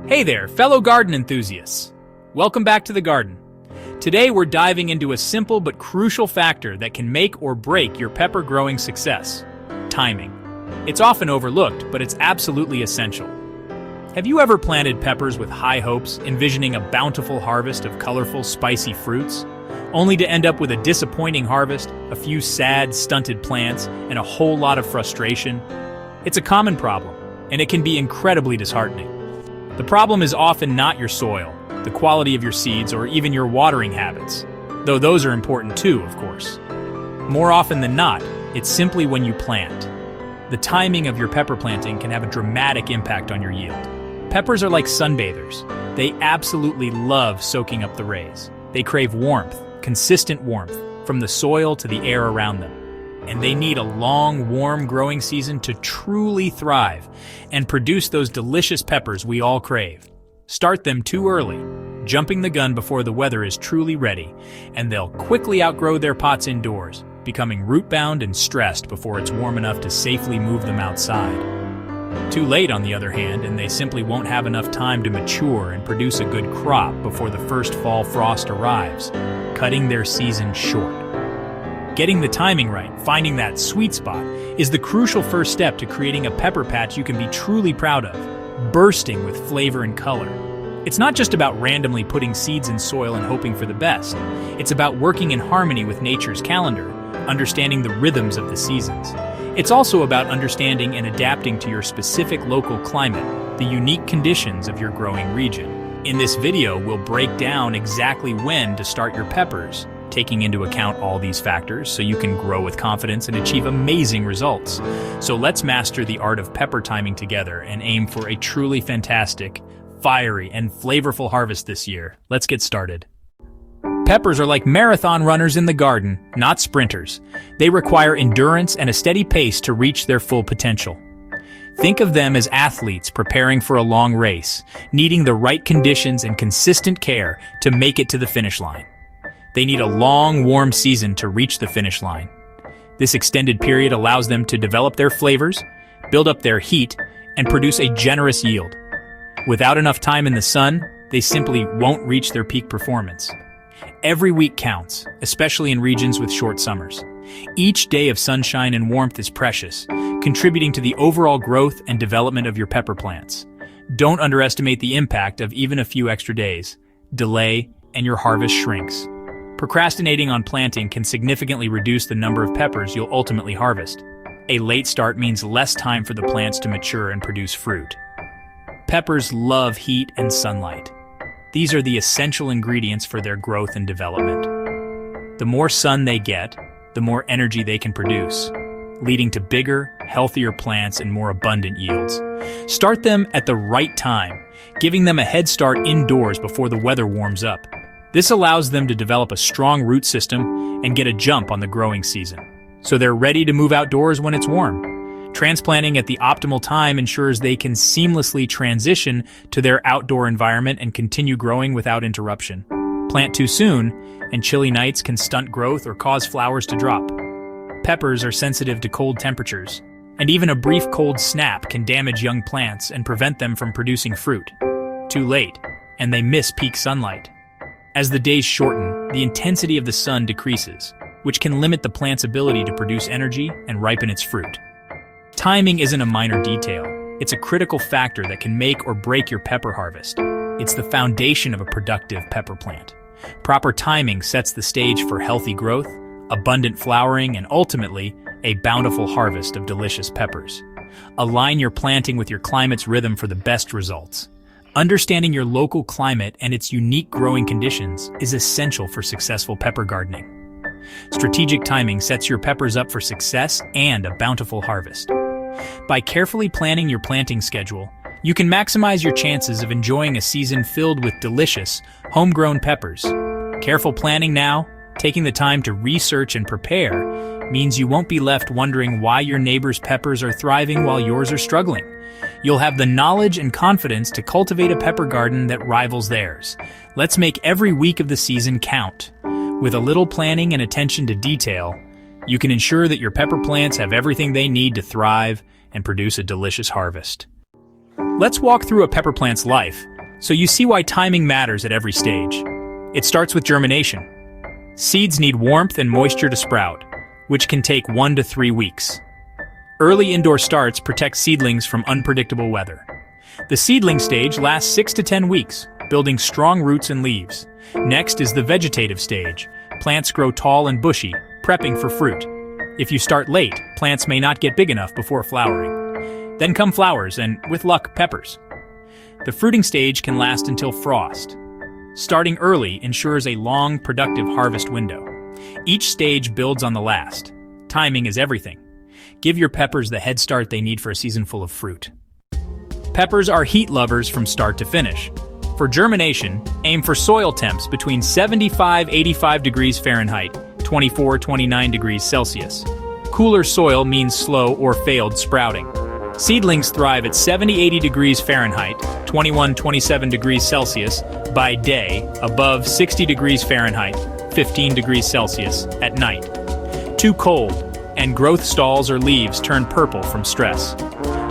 Hey there, fellow garden enthusiasts. Welcome back to the garden. Today we're diving into a simple but crucial factor that can make or break your pepper growing success: timing. It's often overlooked, but it's absolutely essential. Have you ever planted peppers with high hopes, envisioning a bountiful harvest of colorful, spicy fruits, only to end up with a disappointing harvest, a few sad, stunted plants, and a whole lot of frustration? It's a common problem, and it can be incredibly disheartening. The problem is often not your soil, the quality of your seeds, or even your watering habits, though those are important too, of course. More often than not, it's simply when you plant. The timing of your pepper planting can have a dramatic impact on your yield. Peppers are like sunbathers. They absolutely love soaking up the rays. They crave warmth, consistent warmth, from the soil to the air around them. And they need a long, warm growing season to truly thrive and produce those delicious peppers we all crave. Start them too early, jumping the gun before the weather is truly ready, and they'll quickly outgrow their pots indoors, becoming root-bound and stressed before it's warm enough to safely move them outside. Too late, on the other hand, and they simply won't have enough time to mature and produce a good crop before the first fall frost arrives, cutting their season short. Getting the timing right, finding that sweet spot, is the crucial first step to creating a pepper patch you can be truly proud of, bursting with flavor and color. It's not just about randomly putting seeds in soil and hoping for the best. It's about working in harmony with nature's calendar, understanding the rhythms of the seasons. It's also about understanding and adapting to your specific local climate, the unique conditions of your growing region. In this video, we'll break down exactly when to start your peppers, taking into account all these factors so you can grow with confidence and achieve amazing results. So let's master the art of pepper timing together and aim for a truly fantastic, fiery, and flavorful harvest this year. Let's get started. Peppers are like marathon runners in the garden, not sprinters. They require endurance and a steady pace to reach their full potential. Think of them as athletes preparing for a long race, needing the right conditions and consistent care to make it to the finish line. They need a long, warm season to reach the finish line. This extended period allows them to develop their flavors, build up their heat, and produce a generous yield. Without enough time in the sun, they simply won't reach their peak performance. Every week counts, especially in regions with short summers. Each day of sunshine and warmth is precious, contributing to the overall growth and development of your pepper plants. Don't underestimate the impact of even a few extra days. Delay, and your harvest shrinks. Procrastinating on planting can significantly reduce the number of peppers you'll ultimately harvest. A late start means less time for the plants to mature and produce fruit. Peppers love heat and sunlight. These are the essential ingredients for their growth and development. The more sun they get, the more energy they can produce, leading to bigger, healthier plants and more abundant yields. Start them at the right time, giving them a head start indoors before the weather warms up. This allows them to develop a strong root system and get a jump on the growing season, so they're ready to move outdoors when it's warm. Transplanting at the optimal time ensures they can seamlessly transition to their outdoor environment and continue growing without interruption. Plant too soon, and chilly nights can stunt growth or cause flowers to drop. Peppers are sensitive to cold temperatures, and even a brief cold snap can damage young plants and prevent them from producing fruit. Too late, and they miss peak sunlight. As the days shorten, the intensity of the sun decreases, which can limit the plant's ability to produce energy and ripen its fruit. Timing isn't a minor detail. It's a critical factor that can make or break your pepper harvest. It's the foundation of a productive pepper plant. Proper timing sets the stage for healthy growth, abundant flowering, and ultimately, a bountiful harvest of delicious peppers. Align your planting with your climate's rhythm for the best results. Understanding your local climate and its unique growing conditions is essential for successful pepper gardening. Strategic timing sets your peppers up for success and a bountiful harvest. By carefully planning your planting schedule, you can maximize your chances of enjoying a season filled with delicious, homegrown peppers. Careful planning now, taking the time to research and prepare, means you won't be left wondering why your neighbor's peppers are thriving while yours are struggling. You'll have the knowledge and confidence to cultivate a pepper garden that rivals theirs. Let's make every week of the season count. With a little planning and attention to detail, you can ensure that your pepper plants have everything they need to thrive and produce a delicious harvest. Let's walk through a pepper plant's life, So you see why timing matters at every stage. It starts with germination. Seeds need warmth and moisture to sprout, which can take 1 to 3 weeks. Early indoor starts protect seedlings from unpredictable weather. The seedling stage lasts 6 to 10 weeks, building strong roots and leaves. Next is the vegetative stage. Plants grow tall and bushy, prepping for fruit. If you start late, plants may not get big enough before flowering. Then come flowers and, with luck, peppers. The fruiting stage can last until frost. Starting early ensures a long, productive harvest window. Each stage builds on the last. Timing is everything. Give your peppers the head start they need for a season full of fruit. Peppers are heat lovers from start to finish. For germination, aim for soil temps between 75-85 degrees Fahrenheit, 24-29 degrees Celsius. Cooler soil means slow or failed sprouting. Seedlings thrive at 70-80 degrees Fahrenheit, 21-27 degrees Celsius, by day, above 60 degrees Fahrenheit, 15 degrees Celsius, at night. Too cold, and growth stalls or leaves turn purple from stress.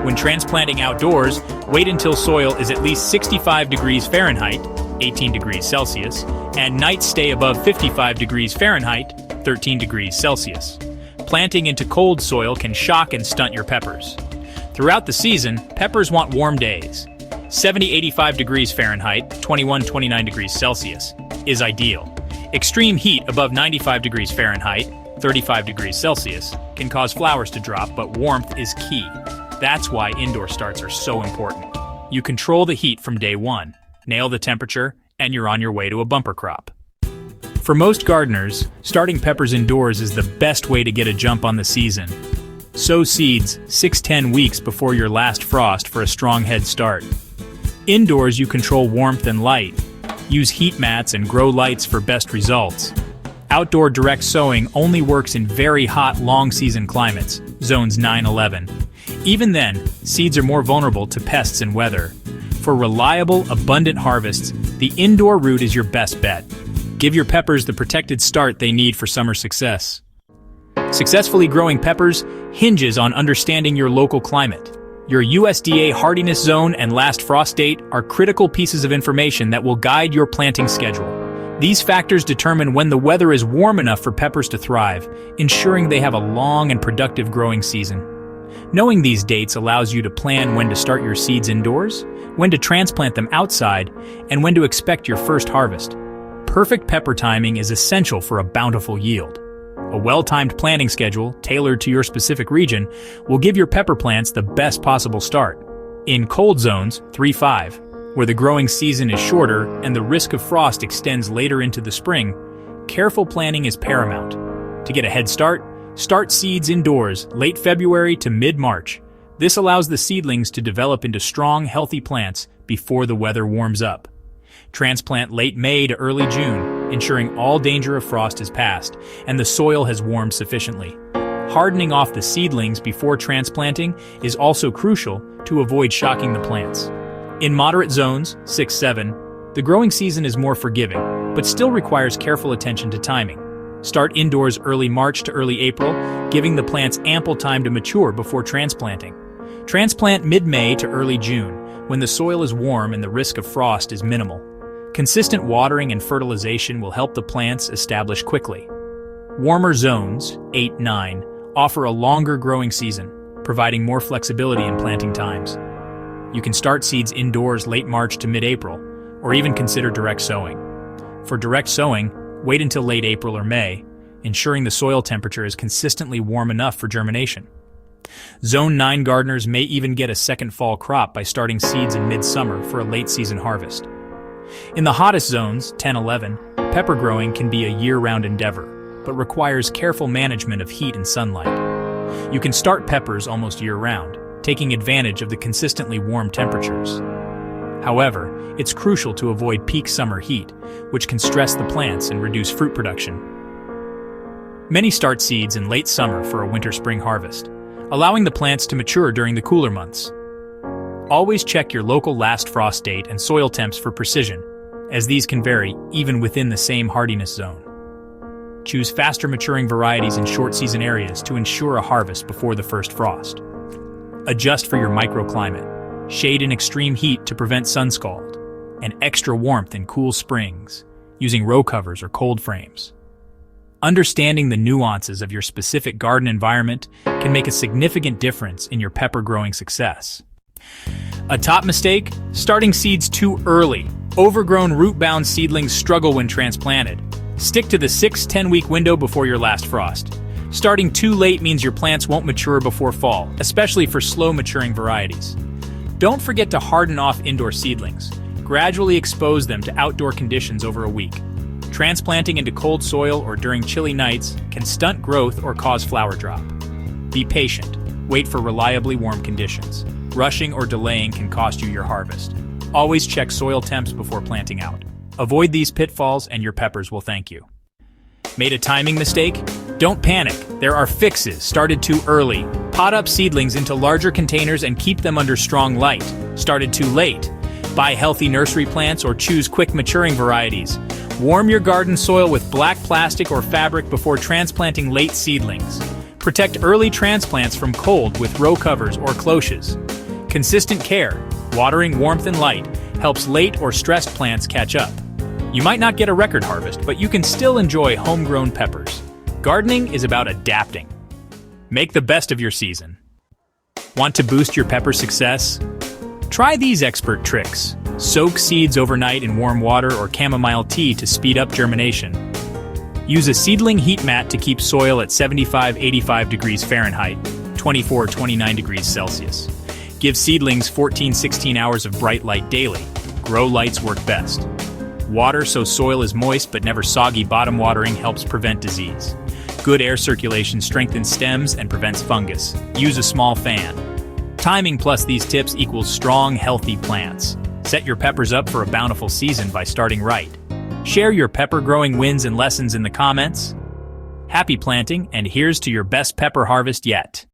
When transplanting outdoors, wait until soil is at least 65 degrees Fahrenheit, 18 degrees Celsius, and nights stay above 55 degrees Fahrenheit, 13 degrees Celsius. Planting into cold soil can shock and stunt your peppers. Throughout the season, peppers want warm days. 70-85 degrees Fahrenheit, 21-29 degrees Celsius, is ideal. Extreme heat above 95 degrees Fahrenheit, 35 degrees Celsius, can cause flowers to drop, but warmth is key. That's why indoor starts are so important. You control the heat from day one, nail the temperature, and you're on your way to a bumper crop. For most gardeners, starting peppers indoors is the best way to get a jump on the season. Sow seeds 6-10 weeks before your last frost for a strong head start. Indoors, you control warmth and light. Use heat mats and grow lights for best results. Outdoor direct sowing only works in very hot, long-season climates, zones 9-11. Even then, seeds are more vulnerable to pests and weather. For reliable, abundant harvests, the indoor route is your best bet. Give your peppers the protected start they need for summer success. Successfully growing peppers hinges on understanding your local climate. Your USDA hardiness zone and last frost date are critical pieces of information that will guide your planting schedule. These factors determine when the weather is warm enough for peppers to thrive, ensuring they have a long and productive growing season. Knowing these dates allows you to plan when to start your seeds indoors, when to transplant them outside, and when to expect your first harvest. Perfect pepper timing is essential for a bountiful yield. A well-timed planting schedule, tailored to your specific region, will give your pepper plants the best possible start. In cold zones, 3-5, where the growing season is shorter and the risk of frost extends later into the spring, careful planning is paramount. To get a head start, start seeds indoors late February to mid-March. This allows the seedlings to develop into strong, healthy plants before the weather warms up. Transplant late May to early June, ensuring all danger of frost is past and the soil has warmed sufficiently. Hardening off the seedlings before transplanting is also crucial to avoid shocking the plants. In moderate zones, 6-7, the growing season is more forgiving, but still requires careful attention to timing. Start indoors early March to early April, giving the plants ample time to mature before transplanting. Transplant mid-May to early June, when the soil is warm and the risk of frost is minimal. Consistent watering and fertilization will help the plants establish quickly. Warmer zones, 8-9, offer a longer growing season, providing more flexibility in planting times. You can start seeds indoors late March to mid-April, or even consider direct sowing. For direct sowing, wait until late April or May, ensuring the soil temperature is consistently warm enough for germination. Zone 9 gardeners may even get a second fall crop by starting seeds in mid-summer for a late-season harvest. In the hottest zones, 10-11, pepper growing can be a year-round endeavor, but requires careful management of heat and sunlight. You can start peppers almost year-round, taking advantage of the consistently warm temperatures. However, it's crucial to avoid peak summer heat, which can stress the plants and reduce fruit production. Many start seeds in late summer for a winter-spring harvest, allowing the plants to mature during the cooler months. Always check your local last frost date and soil temps for precision, as these can vary even within the same hardiness zone. Choose faster maturing varieties in short season areas to ensure a harvest before the first frost. Adjust for your microclimate. Shade in extreme heat to prevent sun scald. and extra warmth in cool springs, using row covers or cold frames. Understanding the nuances of your specific garden environment can make a significant difference in your pepper growing success. A top mistake: starting seeds too early. Overgrown root-bound seedlings struggle when transplanted. Stick to the 6-10 week window before your last frost. Starting too late means your plants won't mature before fall, especially for slow-maturing varieties. Don't forget to harden off indoor seedlings. Gradually expose them to outdoor conditions over a week. Transplanting into cold soil or during chilly nights can stunt growth or cause flower drop. Be patient. Wait for reliably warm conditions. Rushing or delaying can cost you your harvest. Always check soil temps before planting out. Avoid these pitfalls and your peppers will thank you. Made a timing mistake? Don't panic. There are fixes. Started too early. Pot up seedlings into larger containers and keep them under strong light. Started too late. Buy healthy nursery plants or choose quick maturing varieties. Warm your garden soil with black plastic or fabric before transplanting late seedlings. Protect early transplants from cold with row covers or cloches. Consistent care, watering, warmth, and light helps late or stressed plants catch up. You might not get a record harvest, but you can still enjoy homegrown peppers. Gardening is about adapting. Make the best of your season. Want to boost your pepper success? Try these expert tricks. Soak seeds overnight in warm water or chamomile tea to speed up germination. Use a seedling heat mat to keep soil at 75-85 degrees Fahrenheit, 24-29 degrees Celsius. Give seedlings 14-16 hours of bright light daily. Grow lights work best. Water so soil is moist but never soggy. Bottom watering helps prevent disease. Good air circulation strengthens stems and prevents fungus. Use a small fan. Timing plus these tips equals strong, healthy plants. Set your peppers up for a bountiful season by starting right. Share your pepper growing wins and lessons in the comments. Happy planting, and here's to your best pepper harvest yet.